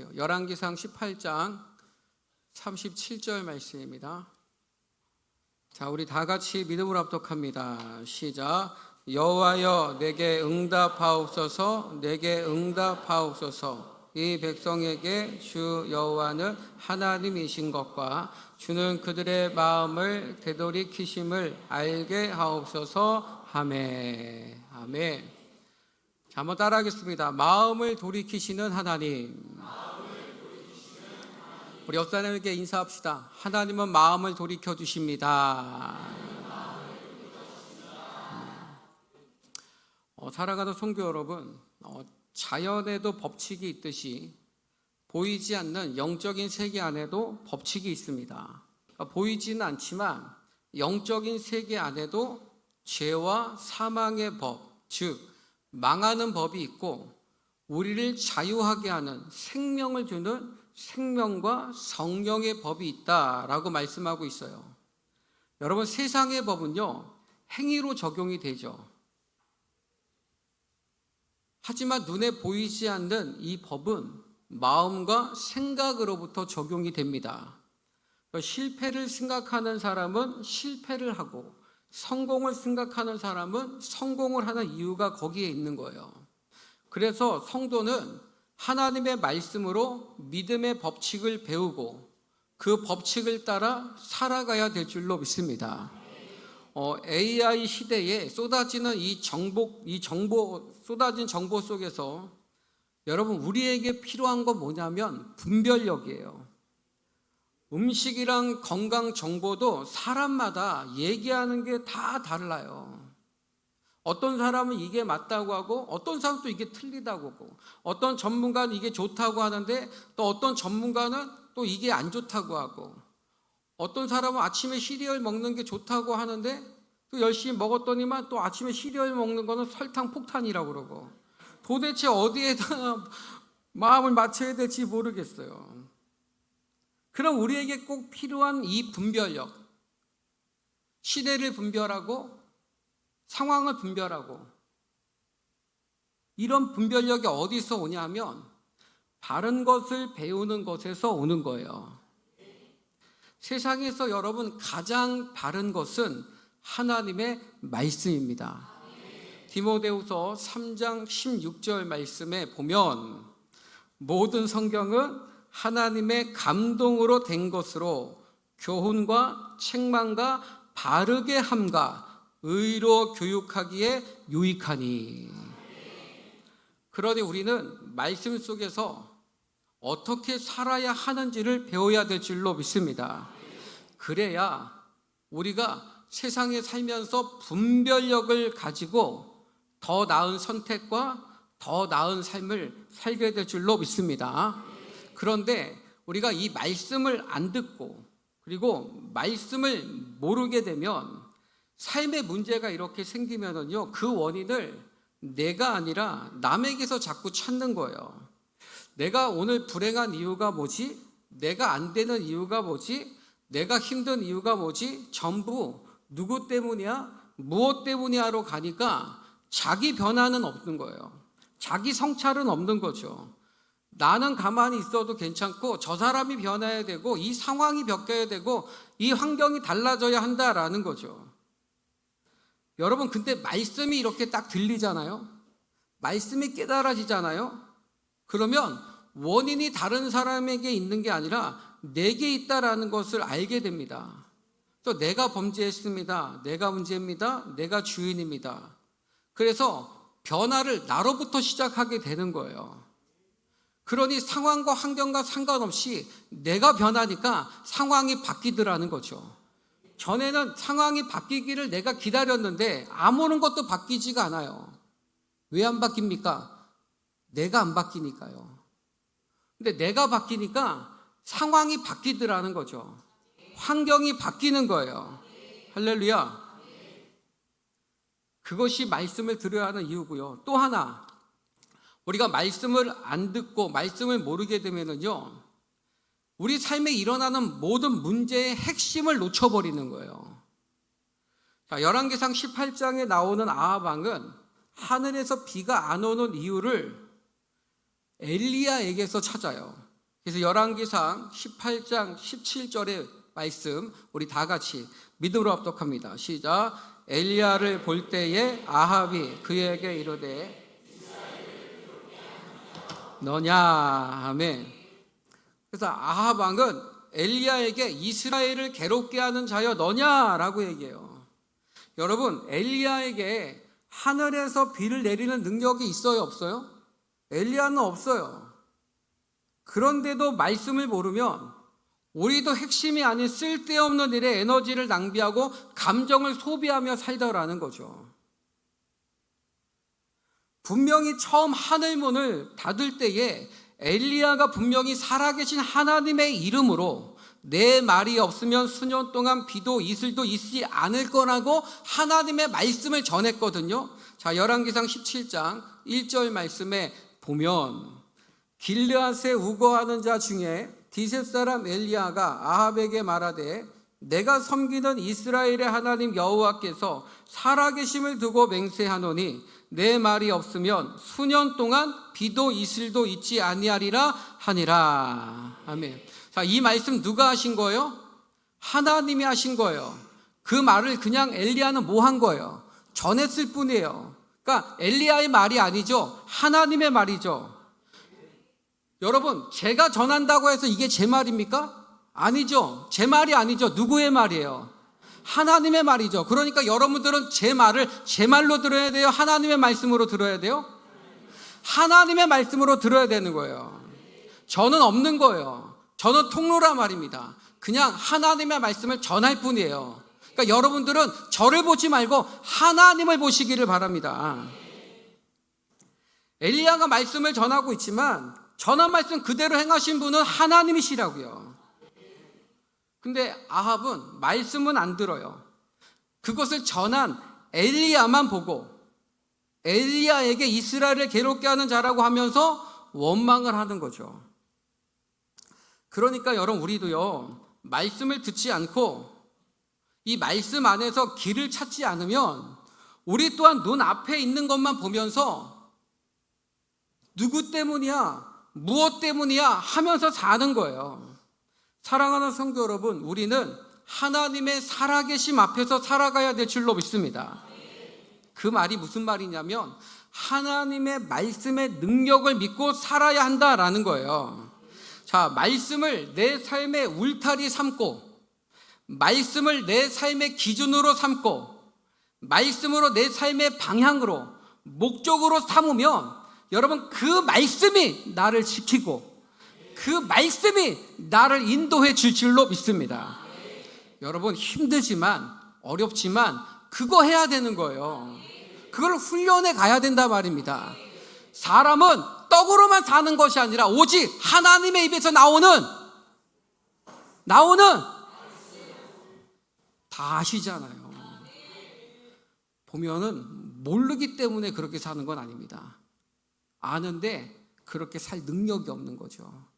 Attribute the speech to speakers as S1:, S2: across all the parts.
S1: 보세요. 열왕기상 18장 37절 말씀입니다. 자, 우리 다 같이 믿음으로 합독합니다. 시작. 여호와여 내게 응답하옵소서, 내게 응답하옵소서. 이 백성에게 주 여호와는 하나님이신 것과 주는 그들의 마음을 되돌이키심을 알게 하옵소서. 아멘. 아멘. 자, 한번 따라하겠습니다. 마음을 돌이키시는 하나님. 우리 옆 사람에게 인사합시다. 하나님은 마음을 돌이켜 주십니다. 살아가는 성도 여러분, 자연에도 법칙이 있듯이 보이지 않는 영적인 세계 안에도 법칙이 있습니다. 그러니까 보이지는 않지만 영적인 세계 안에도 죄와 사망의 법, 즉 망하는 법이 있고 우리를 자유하게 하는 생명을 주는 생명과 성령의 법이 있다라고 말씀하고 있어요. 여러분, 세상의 법은요 행위로 적용이 되죠. 하지만 눈에 보이지 않는 이 법은 마음과 생각으로부터 적용이 됩니다. 실패를 생각하는 사람은 실패를 하고 성공을 생각하는 사람은 성공을 하는 이유가 거기에 있는 거예요. 그래서 성도는 하나님의 말씀으로 믿음의 법칙을 배우고 그 법칙을 따라 살아가야 될 줄로 믿습니다. AI 시대에 쏟아지는 쏟아진 정보 속에서 여러분, 우리에게 필요한 건 뭐냐면 분별력이에요. 음식이랑 건강 정보도 사람마다 얘기하는 게 다 달라요. 어떤 사람은 이게 맞다고 하고 어떤 사람은 또 이게 틀리다고 하고 어떤 전문가는 이게 좋다고 하는데 또 어떤 전문가는 또 이게 안 좋다고 하고 어떤 사람은 아침에 시리얼 먹는 게 좋다고 하는데 또 열심히 먹었더니만 또 아침에 시리얼 먹는 거는 설탕 폭탄이라고 그러고 도대체 어디에다 마음을 맞춰야 될지 모르겠어요. 그럼 우리에게 꼭 필요한 이 분별력, 시대를 분별하고 상황을 분별하고 이런 분별력이 어디서 오냐면 바른 것을 배우는 것에서 오는 거예요. 세상에서 여러분 가장 바른 것은 하나님의 말씀입니다. 디모데후서 3장 16절 말씀에 보면 모든 성경은 하나님의 감동으로 된 것으로 교훈과 책망과 바르게 함과 의로 교육하기에 유익하니. 그러니 우리는 말씀 속에서 어떻게 살아야 하는지를 배워야 될 줄로 믿습니다. 그래야 우리가 세상에 살면서 분별력을 가지고 더 나은 선택과 더 나은 삶을 살게 될 줄로 믿습니다. 그런데 우리가 이 말씀을 안 듣고 그리고 말씀을 모르게 되면 삶의 문제가 이렇게 생기면은요, 그 원인을 내가 아니라 남에게서 자꾸 찾는 거예요. 내가 오늘 불행한 이유가 뭐지? 내가 안 되는 이유가 뭐지? 내가 힘든 이유가 뭐지? 전부 누구 때문이야? 무엇 때문이야로 가니까 자기 변화는 없는 거예요. 자기 성찰은 없는 거죠. 나는 가만히 있어도 괜찮고 저 사람이 변해야 되고 이 상황이 바뀌어야 되고 이 환경이 달라져야 한다라는 거죠. 여러분, 근데 말씀이 이렇게 딱 들리잖아요. 말씀이 깨달아지잖아요. 그러면 원인이 다른 사람에게 있는 게 아니라 내게 있다라는 것을 알게 됩니다. 또 내가 범죄했습니다. 내가 문제입니다. 내가 주인입니다. 그래서 변화를 나로부터 시작하게 되는 거예요. 그러니 상황과 환경과 상관없이 내가 변하니까 상황이 바뀌더라는 거죠. 전에는 상황이 바뀌기를 내가 기다렸는데 아무런 것도 바뀌지가 않아요. 왜 안 바뀝니까? 내가 안 바뀌니까요. 근데 내가 바뀌니까 상황이 바뀌더라는 거죠. 환경이 바뀌는 거예요. 할렐루야. 그것이 말씀을 들어야 하는 이유고요. 또 하나, 우리가 말씀을 안 듣고 말씀을 모르게 되면은요, 우리 삶에 일어나는 모든 문제의 핵심을 놓쳐버리는 거예요. 자, 열왕기상 18장에 나오는 아합 왕은 하늘에서 비가 안 오는 이유를 엘리야에게서 찾아요. 그래서 열왕기상 18장 17절의 말씀 우리 다 같이 믿음으로 합독합니다. 시작. 엘리야를 볼 때에 아합이 그에게 이르되 너냐. 아멘. 그래서 아합 왕은 엘리야에게 이스라엘을 괴롭게 하는 자여 너냐라고 얘기해요. 여러분, 엘리야에게 하늘에서 비를 내리는 능력이 있어요, 없어요? 엘리야는 없어요. 그런데도 말씀을 모르면 우리도 핵심이 아닌 쓸데없는 일에 에너지를 낭비하고 감정을 소비하며 살더라는 거죠. 분명히 처음 하늘문을 닫을 때에 엘리야가 분명히 살아계신 하나님의 이름으로 내 말이 없으면 수년 동안 비도 이슬도 있지 않을 거라고 하나님의 말씀을 전했거든요. 자, 열왕기상 17장 1절 말씀에 보면 길르앗에 우거하는 자 중에 디셉 사람 엘리야가 아합에게 말하되 내가 섬기는 이스라엘의 하나님 여호와께서 살아계심을 두고 맹세하노니 내 말이 없으면 수년 동안 비도 이슬도 있지 아니하리라 하니라. 아멘. 자, 이 말씀 누가 하신 거예요? 하나님이 하신 거예요. 그 말을 그냥 엘리야는 뭐 한 거예요? 전했을 뿐이에요. 그러니까 엘리야의 말이 아니죠. 하나님의 말이죠. 여러분, 제가 전한다고 해서 이게 제 말입니까? 아니죠. 제 말이 아니죠. 누구의 말이에요? 하나님의 말이죠. 그러니까 여러분들은 제 말을 제 말로 들어야 돼요? 하나님의 말씀으로 들어야 돼요? 하나님의 말씀으로 들어야 되는 거예요. 저는 없는 거예요. 저는 통로란 말입니다. 그냥 하나님의 말씀을 전할 뿐이에요. 그러니까 여러분들은 저를 보지 말고 하나님을 보시기를 바랍니다. 엘리야가 말씀을 전하고 있지만 전한 말씀 그대로 행하신 분은 하나님이시라고요. 근데 아합은 말씀은 안 들어요. 그것을 전한 엘리야만 보고 엘리야에게 이스라엘을 괴롭게 하는 자라고 하면서 원망을 하는 거죠. 그러니까 여러분, 우리도요, 말씀을 듣지 않고 이 말씀 안에서 길을 찾지 않으면 우리 또한 눈앞에 있는 것만 보면서 누구 때문이야, 무엇 때문이야 하면서 사는 거예요. 사랑하는 성도 여러분, 우리는 하나님의 살아계심 앞에서 살아가야 될 줄로 믿습니다. 그 말이 무슨 말이냐면 하나님의 말씀의 능력을 믿고 살아야 한다라는 거예요. 자, 말씀을 내 삶의 울타리 삼고 말씀을 내 삶의 기준으로 삼고 말씀으로 내 삶의 방향으로 목적으로 삼으면 여러분, 그 말씀이 나를 지키고 그 말씀이 나를 인도해 줄 줄로 믿습니다. 여러분, 힘들지만 어렵지만 그거 해야 되는 거예요. 그걸 훈련해 가야 된단 말입니다. 사람은 떡으로만 사는 것이 아니라 오직 하나님의 입에서 나오는 다 아시잖아요. 보면은 모르기 때문에 그렇게 사는 건 아닙니다. 아는데 그렇게 살 능력이 없는 거죠.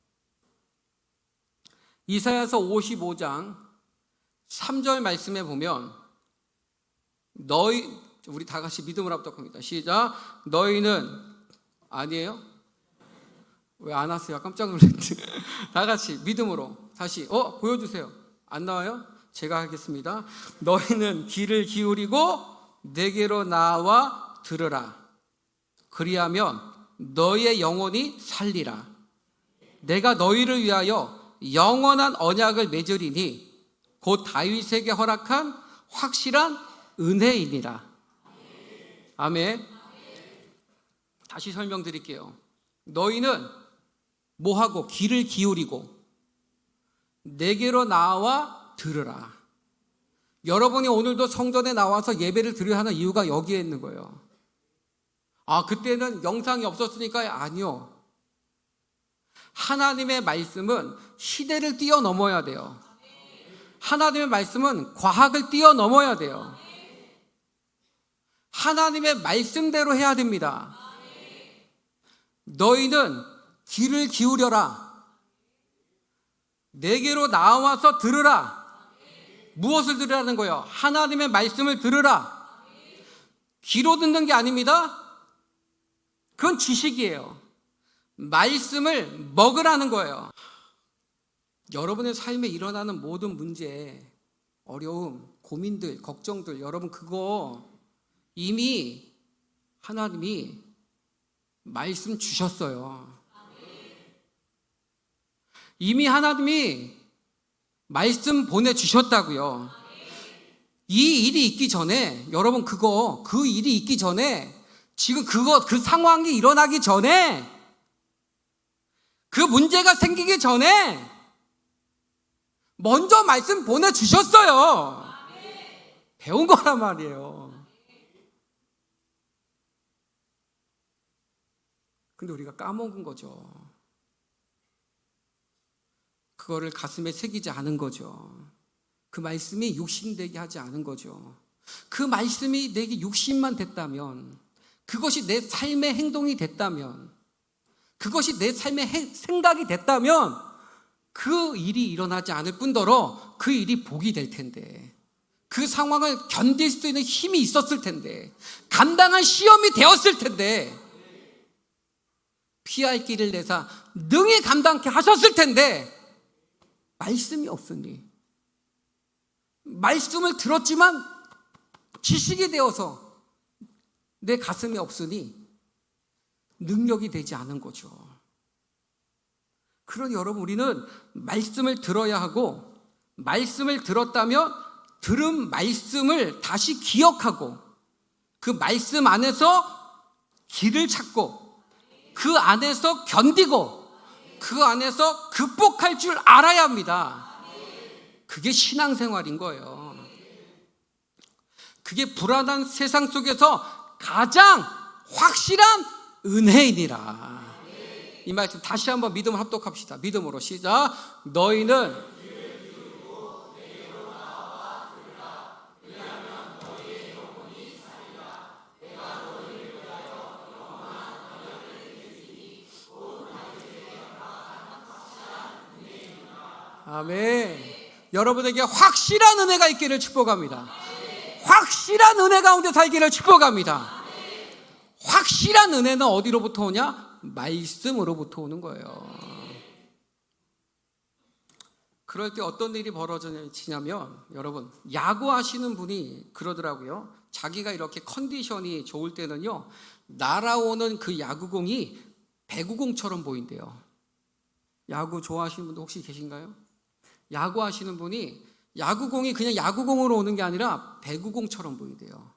S1: 이사야서 55장 3절 말씀에 보면 우리 다 같이 믿음을 합독합니다. 시작. 너희는 아니에요? 왜 안 왔어요? 깜짝 놀랐네. 다 같이 믿음으로 다시 보여주세요. 안 나와요? 제가 하겠습니다. 너희는 귀를 기울이고 내게로 나와 들으라. 그리하면 너희의 영혼이 살리라. 내가 너희를 위하여 영원한 언약을 맺으리니 곧 다윗에게 허락한 확실한 은혜이니라. 아멘. 다시 설명드릴게요. 너희는 뭐하고 귀를 기울이고 내게로 나와 들으라. 여러분이 오늘도 성전에 나와서 예배를 드려야 하는 이유가 여기에 있는 거예요. 그때는 영상이 없었으니까 아니요. 하나님의 말씀은 시대를 뛰어넘어야 돼요. 하나님의 말씀은 과학을 뛰어넘어야 돼요. 하나님의 말씀대로 해야 됩니다. 너희는 귀를 기울여라. 내게로 나와서 들으라. 무엇을 들으라는 거예요? 하나님의 말씀을 들으라. 귀로 듣는 게 아닙니다. 그건 지식이에요. 말씀을 먹으라는 거예요. 여러분의 삶에 일어나는 모든 문제, 어려움, 고민들, 걱정들, 여러분 그거 이미 하나님이 말씀 주셨어요. 이미 하나님이 말씀 보내주셨다고요. 이 일이 있기 전에, 여러분 그 일이 있기 전에, 지금 그 상황이 일어나기 전에, 그 문제가 생기기 전에 먼저 말씀 보내주셨어요. 배운 거란 말이에요. 근데 우리가 까먹은 거죠. 그거를 가슴에 새기지 않은 거죠. 그 말씀이 육신되게 하지 않은 거죠. 그 말씀이 내게 육신만 됐다면, 그것이 내 삶의 행동이 됐다면, 그것이 내 삶의 생각이 됐다면 그 일이 일어나지 않을 뿐더러 그 일이 복이 될 텐데, 그 상황을 견딜 수 있는 힘이 있었을 텐데, 감당한 시험이 되었을 텐데, 피할 길을 내사 능히 감당케 하셨을 텐데, 말씀이 없으니, 말씀을 들었지만 지식이 되어서 내 가슴에 없으니 능력이 되지 않은 거죠. 그러니 여러분, 우리는 말씀을 들어야 하고, 말씀을 들었다면 들은 말씀을 다시 기억하고, 그 말씀 안에서 길을 찾고, 그 안에서 견디고, 그 안에서 극복할 줄 알아야 합니다. 그게 신앙생활인 거예요. 그게 불안한 세상 속에서 가장 확실한 은혜이니라. 이 말씀 다시 한번 믿음을 합독합시다. 믿음으로 시작. 너희는 아멘. 여러분에게 확실한 은혜가 있기를 축복합니다. 확실한 은혜 가운데 살기를 축복합니다. 확실한 은혜는 어디로부터 오냐? 말씀으로부터 오는 거예요. 그럴 때 어떤 일이 벌어지냐면, 여러분, 야구하시는 분이 그러더라고요. 자기가 이렇게 컨디션이 좋을 때는요, 날아오는 그 야구공이 배구공처럼 보인대요. 야구 좋아하시는 분도 혹시 계신가요? 야구하시는 분이 야구공이 그냥 야구공으로 오는 게 아니라 배구공처럼 보인대요.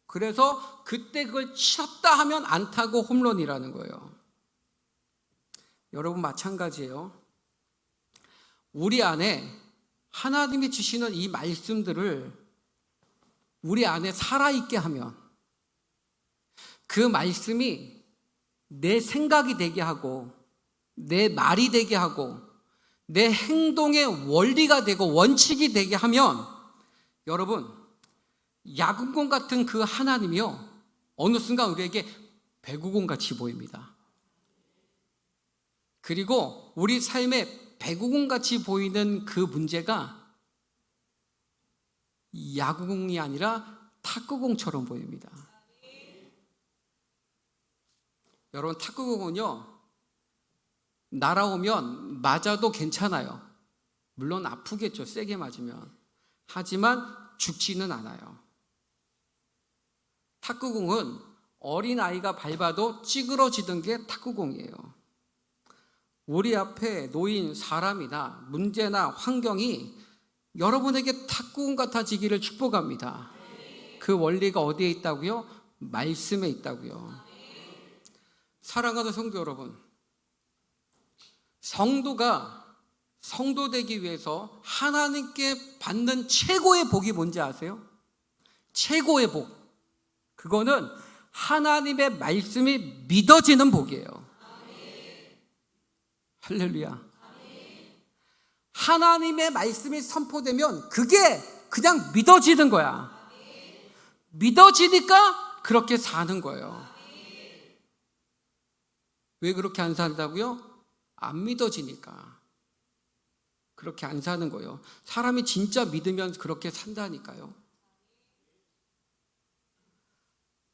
S1: 그래서 그때 그걸 쳤다 하면 안타고 홈런이라는 거예요. 여러분 마찬가지예요. 우리 안에 하나님이 주시는 이 말씀들을 우리 안에 살아있게 하면, 그 말씀이 내 생각이 되게 하고, 내 말이 되게 하고, 내 행동의 원리가 되고 원칙이 되게 하면, 여러분, 야구공 같은 그 하나님이요, 어느 순간 우리에게 배구공 같이 보입니다. 그리고 우리 삶에 배구공 같이 보이는 그 문제가 야구공이 아니라 탁구공처럼 보입니다. 여러분, 탁구공은요, 날아오면 맞아도 괜찮아요. 물론 아프겠죠, 세게 맞으면. 하지만 죽지는 않아요. 탁구공은 어린아이가 밟아도 찌그러지던 게 탁구공이에요. 우리 앞에 놓인 사람이나 문제나 환경이 여러분에게 탁구공 같아지기를 축복합니다. 그 원리가 어디에 있다고요? 말씀에 있다고요. 사랑하는 성도 여러분, 성도가 성도 되기 위해서 하나님께 받는 최고의 복이 뭔지 아세요? 최고의 복. 그거는 하나님의 말씀이 믿어지는 복이에요. 할렐루야. 하나님의 말씀이 선포되면 그게 그냥 믿어지는 거야. 믿어지니까 그렇게 사는 거예요. 왜 그렇게 안 산다고요? 안 믿어지니까 그렇게 안 사는 거예요. 사람이 진짜 믿으면 그렇게 산다니까요.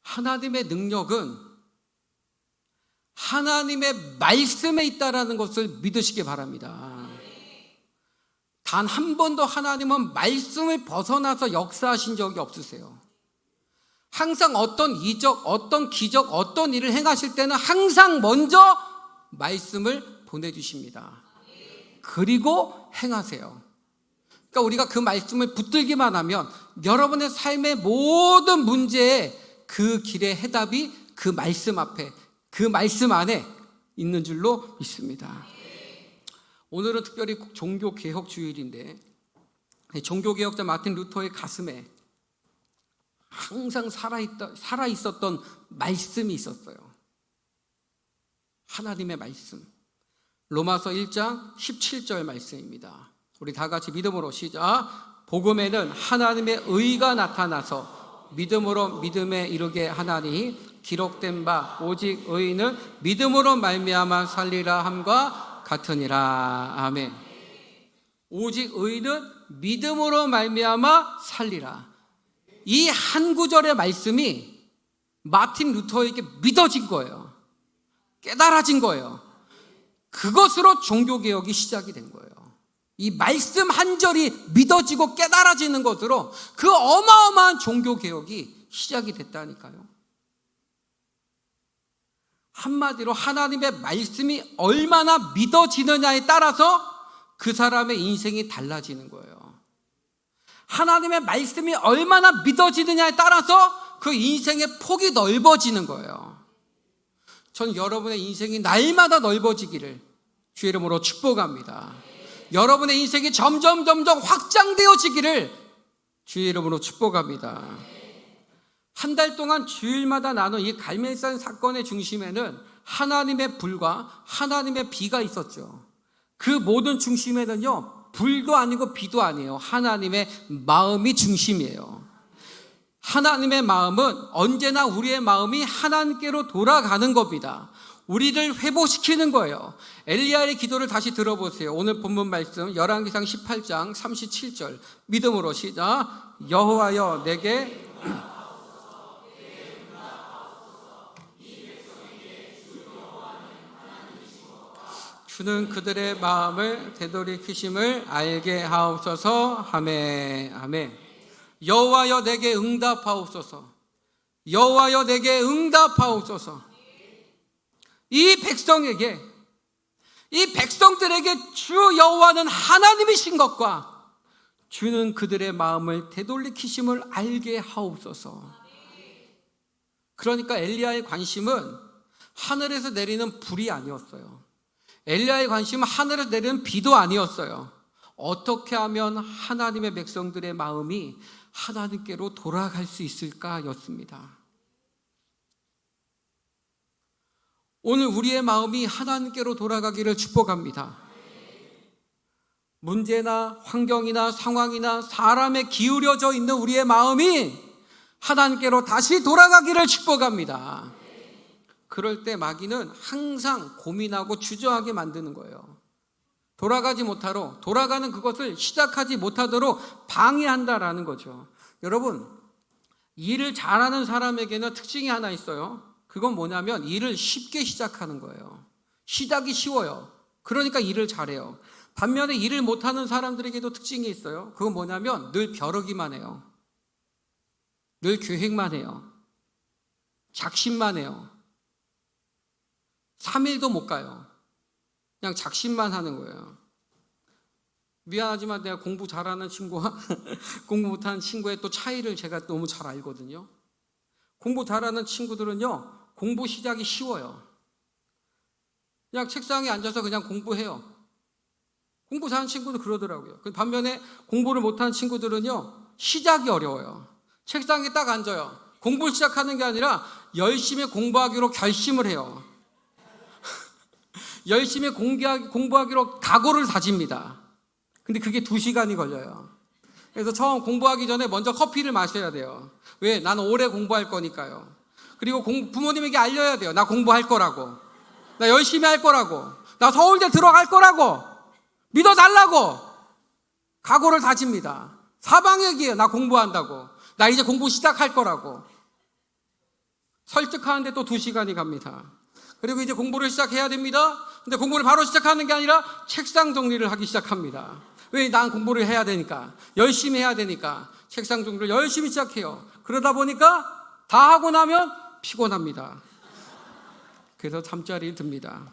S1: 하나님의 능력은 하나님의 말씀에 있다라는 것을 믿으시기 바랍니다. 단 한 번도 하나님은 말씀을 벗어나서 역사하신 적이 없으세요. 항상 어떤 이적, 어떤 기적, 어떤 일을 행하실 때는 항상 먼저 말씀을 보내주십니다. 그리고 행하세요. 그러니까 우리가 그 말씀을 붙들기만 하면 여러분의 삶의 모든 문제에 그 길의 해답이 그 말씀 앞에, 그 말씀 안에 있는 줄로 믿습니다. 오늘은 특별히 종교개혁 주일인데 종교개혁자 마틴 루터의 가슴에 항상 살아있었던 말씀이 있었어요. 하나님의 말씀. 로마서 1장 17절 말씀입니다. 우리 다 같이 믿음으로 시작. 복음에는 하나님의 의가 나타나서 믿음으로 믿음에 이르게 하나니 기록된 바 오직 의인은 믿음으로 말미암아 살리라 함과 같으니라. 아멘. 오직 의인은 믿음으로 말미암아 살리라. 이 한 구절의 말씀이 마틴 루터에게 믿어진 거예요. 깨달아진 거예요. 그것으로 종교개혁이 시작이 된 거예요. 이 말씀 한 절이 믿어지고 깨달아지는 것으로 그 어마어마한 종교개혁이 시작이 됐다니까요. 한마디로 하나님의 말씀이 얼마나 믿어지느냐에 따라서 그 사람의 인생이 달라지는 거예요. 하나님의 말씀이 얼마나 믿어지느냐에 따라서 그 인생의 폭이 넓어지는 거예요. 전 여러분의 인생이 날마다 넓어지기를 주의 이름으로 축복합니다. 여러분의 인생이 점점 확장되어지기를 주의 이름으로 축복합니다. 한 달 동안 주일마다 나눈 이 갈멜산 사건의 중심에는 하나님의 불과 하나님의 비가 있었죠. 그 모든 중심에는요, 불도 아니고 비도 아니에요. 하나님의 마음이 중심이에요. 하나님의 마음은 언제나 우리의 마음이 하나님께로 돌아가는 겁니다. 우리를 회복시키는 거예요. 엘리야의 기도를 다시 들어보세요. 오늘 본문 말씀 열왕기상 18장 37절 믿음으로 시작. 여호와여 내게 주는 그들의 마음을 되돌이키심을 알게 하옵소서. 아멘. 아멘. 여호와여 내게 응답하옵소서. 여호와여 내게 응답하옵소서. 이 백성에게, 이 백성들에게 주 여호와는 하나님이신 것과 주는 그들의 마음을 되돌이키심을 알게 하옵소서. 그러니까 엘리야의 관심은 하늘에서 내리는 불이 아니었어요. 엘리야의 관심은 하늘에서 내리는 비도 아니었어요. 어떻게 하면 하나님의 백성들의 마음이 하나님께로 돌아갈 수 있을까였습니다. 오늘 우리의 마음이 하나님께로 돌아가기를 축복합니다. 문제나 환경이나 상황이나 사람에 기울여져 있는 우리의 마음이 하나님께로 다시 돌아가기를 축복합니다. 그럴 때 마귀는 항상 고민하고 주저하게 만드는 거예요. 돌아가지 못하도록, 돌아가는 그것을 시작하지 못하도록 방해한다라는 거죠. 여러분, 일을 잘하는 사람에게는 특징이 하나 있어요. 그건 뭐냐면 일을 쉽게 시작하는 거예요. 시작이 쉬워요. 그러니까 일을 잘해요. 반면에 일을 못하는 사람들에게도 특징이 있어요. 그건 뭐냐면 늘 벼르기만 해요. 늘 계획만 해요. 작심만 해요. 3일도 못 가요. 그냥 작심만 하는 거예요. 미안하지만 내가 공부 잘하는 친구와 공부 못하는 친구의 또 차이를 제가 너무 잘 알거든요. 공부 잘하는 친구들은요, 공부 시작이 쉬워요. 그냥 책상에 앉아서 그냥 공부해요. 공부 잘하는 친구도 그러더라고요. 반면에 공부를 못하는 친구들은요, 시작이 어려워요. 책상에 딱 앉아요. 공부를 시작하는 게 아니라 열심히 공부하기로 결심을 해요. 열심히 공부하기로 각오를 다집니다. 근데 그게 2시간이 걸려요. 그래서 처음 공부하기 전에 먼저 커피를 마셔야 돼요. 왜? 나는 오래 공부할 거니까요. 그리고 부모님에게 알려야 돼요. 나 공부할 거라고. 나 열심히 할 거라고. 나 서울대 들어갈 거라고. 믿어달라고. 각오를 다집니다. 사방얘기예요. 나 공부한다고. 나 이제 공부 시작할 거라고. 설득하는데 또 2시간이 갑니다. 그리고 이제 공부를 시작해야 됩니다. 근데 공부를 바로 시작하는 게 아니라 책상 정리를 하기 시작합니다. 왜? 난 공부를 해야 되니까, 열심히 해야 되니까 책상 정리를 열심히 시작해요. 그러다 보니까 다 하고 나면 피곤합니다. 그래서 잠자리를 듭니다.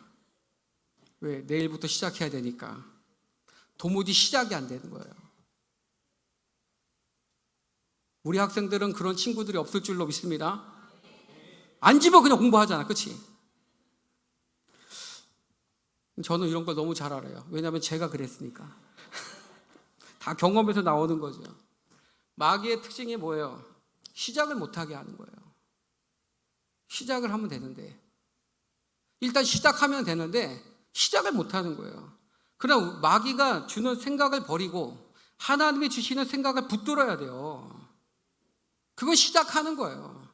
S1: 왜? 내일부터 시작해야 되니까. 도무지 시작이 안 되는 거예요. 우리 학생들은 그런 친구들이 없을 줄로 믿습니다. 안 집어 그냥 공부하잖아. 그치? 저는 이런 걸 너무 잘 알아요. 왜냐하면 제가 그랬으니까. 다 경험에서 나오는 거죠. 마귀의 특징이 뭐예요? 시작을 못하게 하는 거예요. 시작을 하면 되는데, 일단 시작하면 되는데 시작을 못하는 거예요. 그럼 마귀가 주는 생각을 버리고 하나님이 주시는 생각을 붙들어야 돼요. 그건 시작하는 거예요.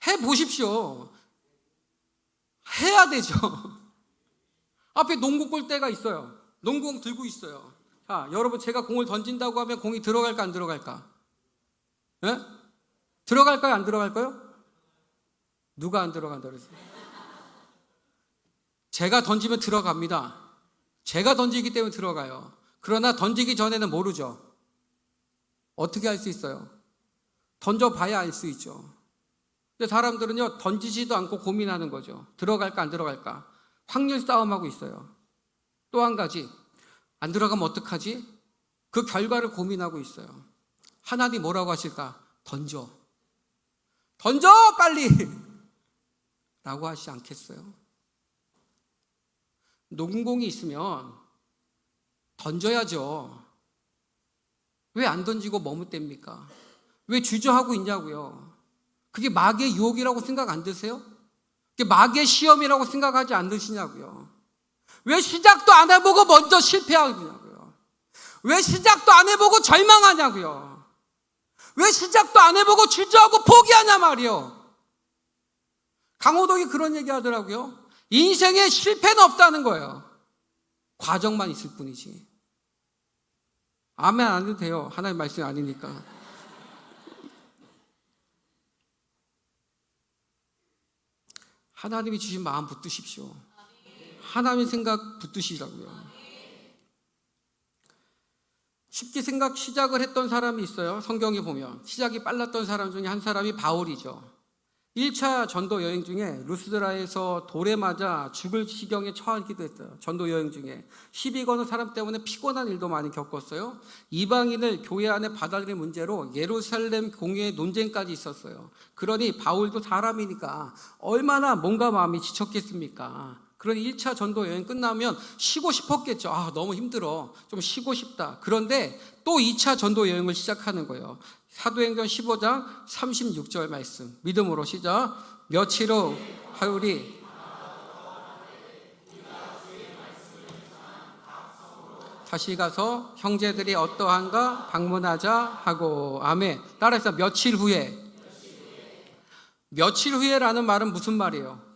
S1: 해보십시오. 해야 되죠. 앞에 농구 골대가 있어요. 농구공 들고 있어요. 자, 여러분, 제가 공을 던진다고 하면 공이 들어갈까 안 들어갈까? 예? 들어갈까요 안 들어갈까요? 누가 안 들어간다 그랬어요? 제가 던지면 들어갑니다. 제가 던지기 때문에 들어가요. 그러나 던지기 전에는 모르죠. 어떻게 알 수 있어요? 던져봐야 알 수 있죠. 근데 사람들은요, 던지지도 않고 고민하는 거죠. 들어갈까 안 들어갈까? 확률 싸움하고 있어요. 또 한 가지, 안 들어가면 어떡하지? 그 결과를 고민하고 있어요. 하나님 뭐라고 하실까? 던져 빨리 라고 하시지 않겠어요? 농공이 있으면 던져야죠. 왜 안 던지고 머뭇댑니까? 왜 주저하고 있냐고요? 그게 마귀의 유혹이라고 생각 안 드세요? 그게 마귀의 시험이라고 생각하지 않으시냐고요? 왜 시작도 안 해보고 먼저 실패하냐고요? 왜 시작도 안 해보고 절망하냐고요? 왜 시작도 안 해보고 주저하고 포기하냐 말이요? 강호동이 그런 얘기 하더라고요. 인생에 실패는 없다는 거예요. 과정만 있을 뿐이지. 아멘 안 해도 돼요. 하나님 말씀이 아니니까. 하나님이 주신 마음 붙드십시오. 하나님 생각 붙드시라고요. 쉽게 시작을 했던 사람이 있어요. 성경에 보면 시작이 빨랐던 사람 중에 한 사람이 바울이죠. 1차 전도 여행 중에 루스드라에서 돌에 맞아 죽을 지경에 처하기도 했어요. 전도 여행 중에 시비 거는 사람 때문에 피곤한 일도 많이 겪었어요. 이방인을 교회 안에 받아들일 문제로 예루살렘 공회의 논쟁까지 있었어요. 그러니 바울도 사람이니까 얼마나 몸과 마음이 지쳤겠습니까? 그러니 1차 전도 여행 끝나면 쉬고 싶었겠죠. 너무 힘들어. 좀 쉬고 싶다. 그런데 또 2차 전도 여행을 시작하는 거예요. 사도행전 15장 36절 말씀. 믿음으로 시작. 며칠 후 하울이 다시 가서 형제들이 어떠한가 방문하자 하고. 아멘. 따라서 며칠 후에. 며칠 후에라는 말은 무슨 말이에요?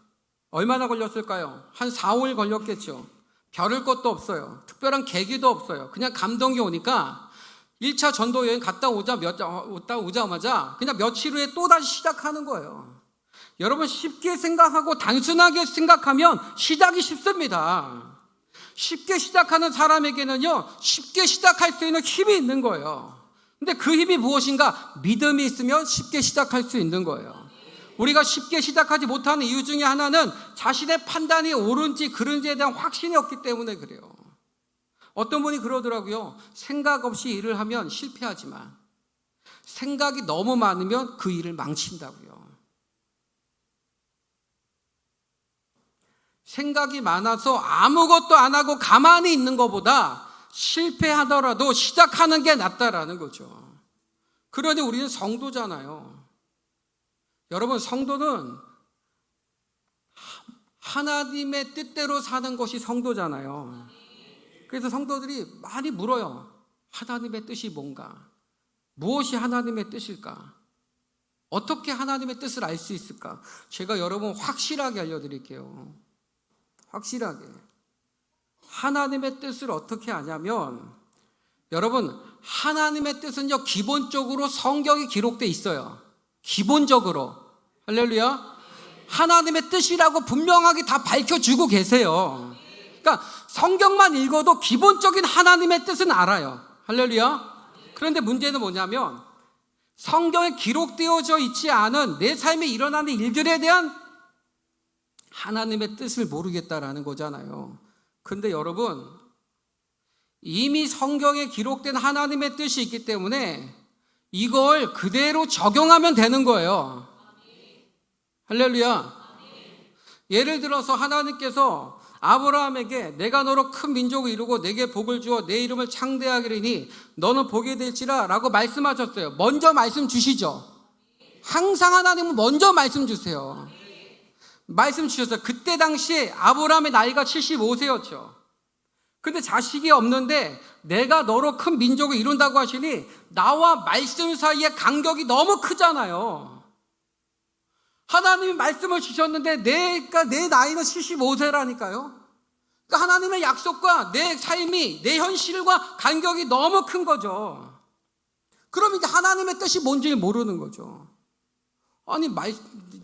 S1: 얼마나 걸렸을까요? 한 4, 5일 걸렸겠죠. 벼를 것도 없어요. 특별한 계기도 없어요. 그냥 감동이 오니까 1차 전도 여행 갔다 오자마자 그냥 며칠 후에 또다시 시작하는 거예요. 여러분, 쉽게 생각하고 단순하게 생각하면 시작이 쉽습니다. 쉽게 시작하는 사람에게는요, 쉽게 시작할 수 있는 힘이 있는 거예요. 근데 그 힘이 무엇인가? 믿음이 있으면 쉽게 시작할 수 있는 거예요. 우리가 쉽게 시작하지 못하는 이유 중에 하나는 자신의 판단이 옳은지 그른지에 대한 확신이 없기 때문에 그래요. 어떤 분이 그러더라고요. 생각 없이 일을 하면 실패하지만 생각이 너무 많으면 그 일을 망친다고요. 생각이 많아서 아무것도 안 하고 가만히 있는 것보다 실패하더라도 시작하는 게 낫다라는 거죠. 그러니 우리는 성도잖아요. 여러분, 성도는 하나님의 뜻대로 사는 것이 성도잖아요. 그래서 성도들이 많이 물어요. 하나님의 뜻이 뭔가? 무엇이 하나님의 뜻일까? 어떻게 하나님의 뜻을 알 수 있을까? 제가 여러분 확실하게 알려드릴게요. 확실하게. 하나님의 뜻을 어떻게 아냐면, 여러분, 하나님의 뜻은요, 기본적으로 성경에 기록되어 있어요. 기본적으로. 할렐루야. 하나님의 뜻이라고 분명하게 다 밝혀주고 계세요. 그러니까 성경만 읽어도 기본적인 하나님의 뜻은 알아요. 할렐루야. 그런데 문제는 뭐냐면 성경에 기록되어져 있지 않은 내 삶에 일어나는 일들에 대한 하나님의 뜻을 모르겠다라는 거잖아요. 그런데 여러분, 이미 성경에 기록된 하나님의 뜻이 있기 때문에 이걸 그대로 적용하면 되는 거예요. 할렐루야. 예를 들어서 하나님께서 아브라함에게 내가 너로 큰 민족을 이루고 내게 복을 주어 내 이름을 창대하리니 너는 복이 될지라 라고 말씀하셨어요. 먼저 말씀 주시죠. 항상 하나님은 먼저 말씀 주세요. 말씀 주셨어요. 그때 당시에 아브라함의 나이가 75세였죠. 근데 자식이 없는데 내가 너로 큰 민족을 이룬다고 하시니 나와 말씀 사이의 간격이 너무 크잖아요. 하나님이 말씀을 주셨는데 내 나이는 75세라니까요. 그러니까 하나님의 약속과 내 삶이, 내 현실과 간격이 너무 큰 거죠. 그럼 이제 하나님의 뜻이 뭔지 모르는 거죠. 아니,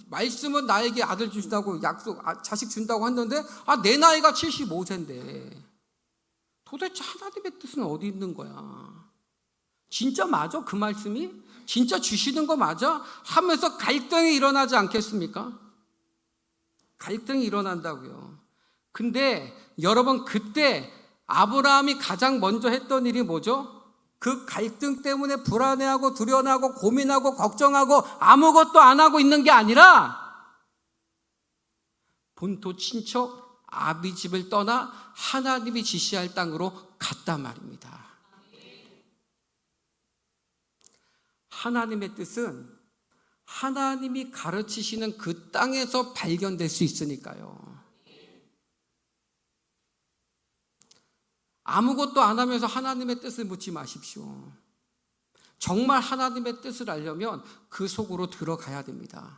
S1: 말씀은 나에게 아들 주신다고 자식 준다고 했는데, 내 나이가 75세인데, 도대체 하나님의 뜻은 어디 있는 거야? 진짜 맞아? 그 말씀이? 진짜 주시는 거 맞아? 하면서 갈등이 일어나지 않겠습니까? 갈등이 일어난다고요. 근데 여러분, 그때 아브라함이 가장 먼저 했던 일이 뭐죠? 그 갈등 때문에 불안해하고 두려워하고 고민하고 걱정하고 아무것도 안 하고 있는 게 아니라 본토 친척 아비 집을 떠나 하나님이 지시할 땅으로 갔단 말입니다. 하나님의 뜻은 하나님이 가르치시는 그 땅에서 발견될 수 있으니까요. 아무것도 안 하면서 하나님의 뜻을 묻지 마십시오. 정말 하나님의 뜻을 알려면 그 속으로 들어가야 됩니다.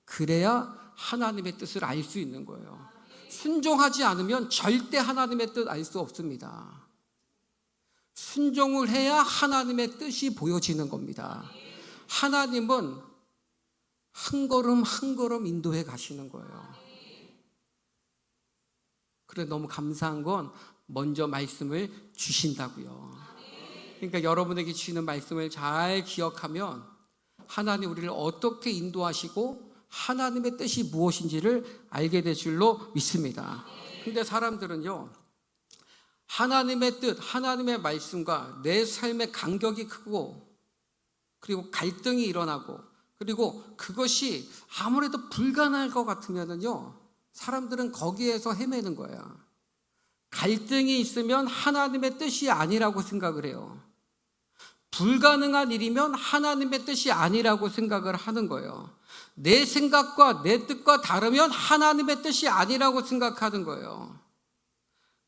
S1: 그래야 하나님의 뜻을 알 수 있는 거예요. 순종하지 않으면 절대 하나님의 뜻 알 수 없습니다. 순종을 해야 하나님의 뜻이 보여지는 겁니다. 하나님은 한 걸음 한 걸음 인도해 가시는 거예요. 그래, 너무 감사한 건 먼저 말씀을 주신다고요. 그러니까 여러분에게 주시는 말씀을 잘 기억하면 하나님 우리를 어떻게 인도하시고 하나님의 뜻이 무엇인지를 알게 될 줄로 믿습니다. 근데 사람들은요, 하나님의 뜻, 하나님의 말씀과 내 삶의 간격이 크고 그리고 갈등이 일어나고 그리고 그것이 아무래도 불가능할 것 같으면요, 사람들은 거기에서 헤매는 거야. 갈등이 있으면 하나님의 뜻이 아니라고 생각을 해요. 불가능한 일이면 하나님의 뜻이 아니라고 생각을 하는 거예요. 내 생각과 내 뜻과 다르면 하나님의 뜻이 아니라고 생각하는 거예요.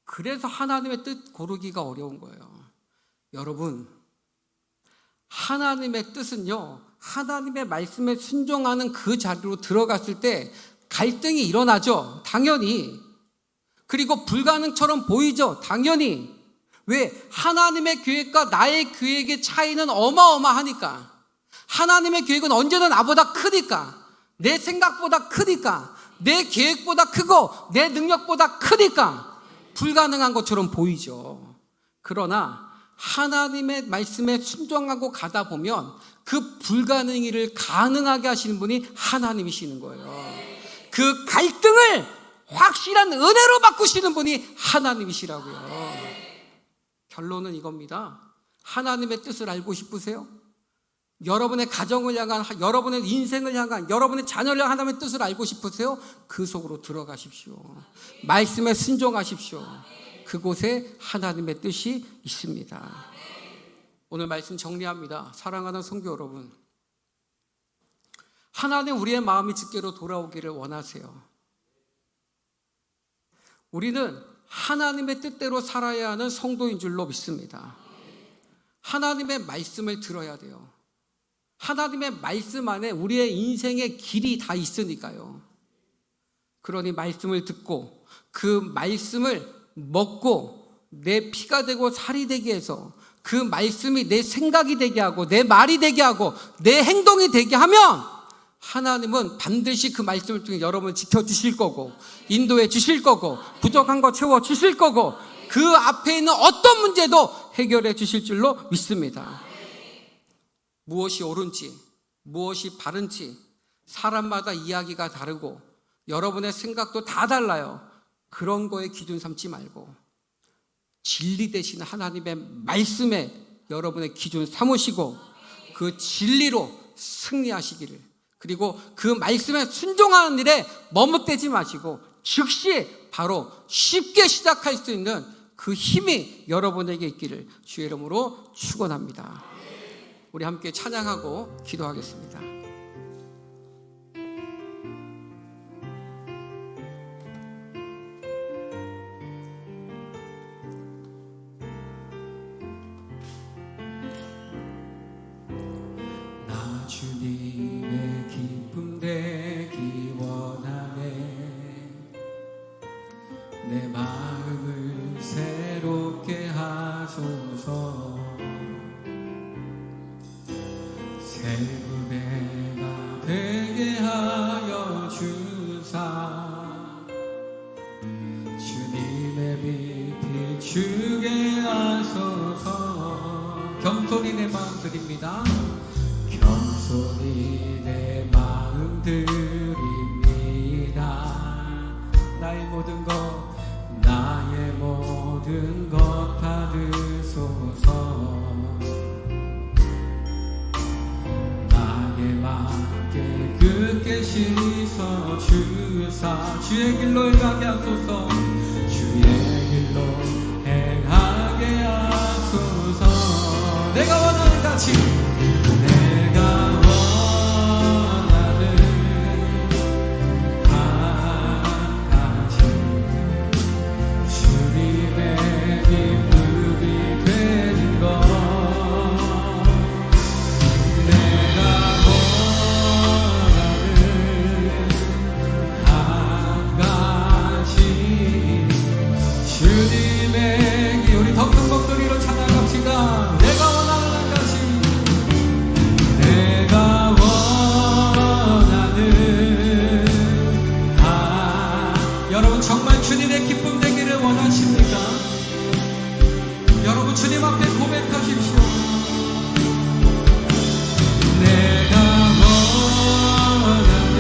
S1: 그래서 하나님의 뜻 고르기가 어려운 거예요. 여러분, 하나님의 뜻은요, 하나님의 말씀에 순종하는 그 자리로 들어갔을 때 갈등이 일어나죠. 당연히. 그리고 불가능처럼 보이죠. 당연히. 왜? 하나님의 계획과 나의 계획의 차이는 어마어마하니까. 하나님의 계획은 언제나 나보다 크니까. 내 생각보다 크니까. 내 계획보다 크고 내 능력보다 크니까 불가능한 것처럼 보이죠. 그러나 하나님의 말씀에 순종하고 가다 보면 그 불가능한 일을 가능하게 하시는 분이 하나님이시는 거예요. 그 갈등을 확실한 은혜로 바꾸시는 분이 하나님이시라고요. 결론은 이겁니다. 하나님의 뜻을 알고 싶으세요? 여러분의 가정을 향한, 여러분의 인생을 향한, 여러분의 자녀를 향한 하나님의 뜻을 알고 싶으세요? 그 속으로 들어가십시오. 말씀에 순종하십시오. 그곳에 하나님의 뜻이 있습니다. 오늘 말씀 정리합니다. 사랑하는 성도 여러분, 하나님 우리의 마음이 주께로 돌아오기를 원하세요. 우리는 하나님의 뜻대로 살아야 하는 성도인 줄로 믿습니다. 하나님의 말씀을 들어야 돼요. 하나님의 말씀 안에 우리의 인생의 길이 다 있으니까요. 그러니 말씀을 듣고 그 말씀을 먹고 내 피가 되고 살이 되게 해서 그 말씀이 내 생각이 되게 하고 내 말이 되게 하고 내 행동이 되게 하면 하나님은 반드시 그 말씀을 통해 여러분을 지켜주실 거고, 인도해 주실 거고, 부족한 거 채워주실 거고, 그 앞에 있는 어떤 문제도 해결해 주실 줄로 믿습니다. 무엇이 옳은지, 무엇이 바른지 사람마다 이야기가 다르고 여러분의 생각도 다 달라요. 그런 거에 기준 삼지 말고 진리 되신 하나님의 말씀에 여러분의 기준 삼으시고 그 진리로 승리하시기를, 그리고 그 말씀에 순종하는 일에 머뭇대지 마시고 즉시 바로 쉽게 시작할 수 있는 그 힘이 여러분에게 있기를 주의 이름으로 축원합니다. 우리 함께 찬양하고 기도하겠습니다. 나 주님의 기쁨 되기 원하네. 내 마음을 새롭게 하소서. 새 부대가 되게 하여 주사. 주님의 빛 비추게 하소서. 겸손히 내 마음 드립니다. 겸손히 내 마음 드립니다. 나의 모든 것, 나의 모든 것 받으소서. 나의 맘 깨끗게 씻어 주사. 주의 길로 행하게 하소서. 주의 길로 행하게 하소서. 내가 원하는 같이, 내가 원하는 한 가지 주님의 기쁨이 되는 것. 내가 원하는 한 가지 주님의 기. 우리 더 큰 목소리로 찬양합시다. 내가 원하는 한 가지, 내가 원하는 여러분 정말 주님의 기쁨 되기를 원하십니까? 여러분 주님 앞에 고백하십시오. 내가 원하는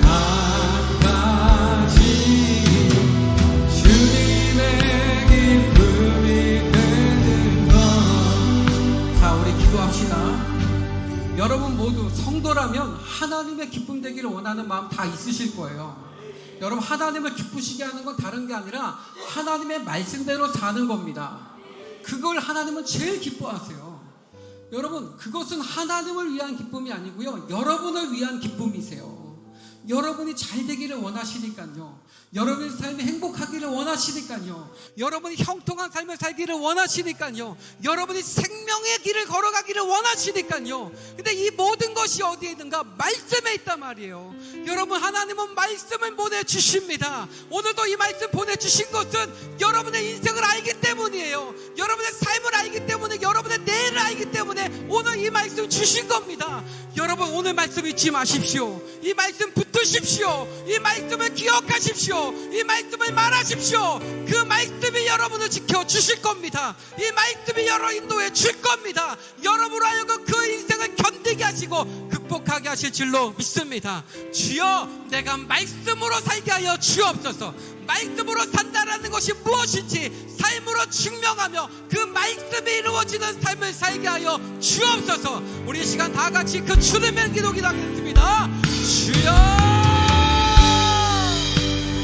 S1: 한 가지 주님의 기쁨이 되는 것. 자, 우리 기도합시다. 여러분 모두 성도라면 하나님의 기쁨 되기를 원하는 마음 다 있으실 거예요. 여러분 하나님을 기쁘시게 하는 건 다른 게 아니라 하나님의 말씀대로 사는 겁니다. 그걸 하나님은 제일 기뻐하세요. 여러분 그것은 하나님을 위한 기쁨이 아니고요, 여러분을 위한 기쁨이세요. 여러분이 잘 되기를 원하시니까요. 여러분의 삶이 행복하기를 원하시니까요. 여러분이 형통한 삶을 살기를 원하시니까요. 여러분이 생명의 길을 걸어가기를 원하시니까요. 근데 이 모든 것이 어디에 있는가? 말씀에 있단 말이에요. 여러분 하나님은 말씀을 보내주십니다. 오늘도 이 말씀 보내주신 것은 여러분의 인생을 알기 때문이에요. 여러분의 삶을 알기 때문에, 여러분의 내일을 알기 때문에 오늘 이 말씀 주신 겁니다. 여러분 오늘 말씀 잊지 마십시오. 이 말씀 붙드십시오. 이 말씀을 기억하십시오. 이 말씀을 말하십시오. 그 말씀이 여러분을 지켜주실 겁니다. 이 말씀이 여러분 인도해 줄 겁니다. 여러분으로 하여금 그 인생을 견디게 하시고 극복하게 하실 줄로 믿습니다. 주여, 내가 말씀으로 살게 하여 주옵소서. 말씀으로 산다라는 것이 무엇인지 삶으로 증명하며 그 말씀이 이루어지는 삶을 살게 하여 주옵소서. 우리 이 시간 다 같이 그 주님의 기도하겠습니다.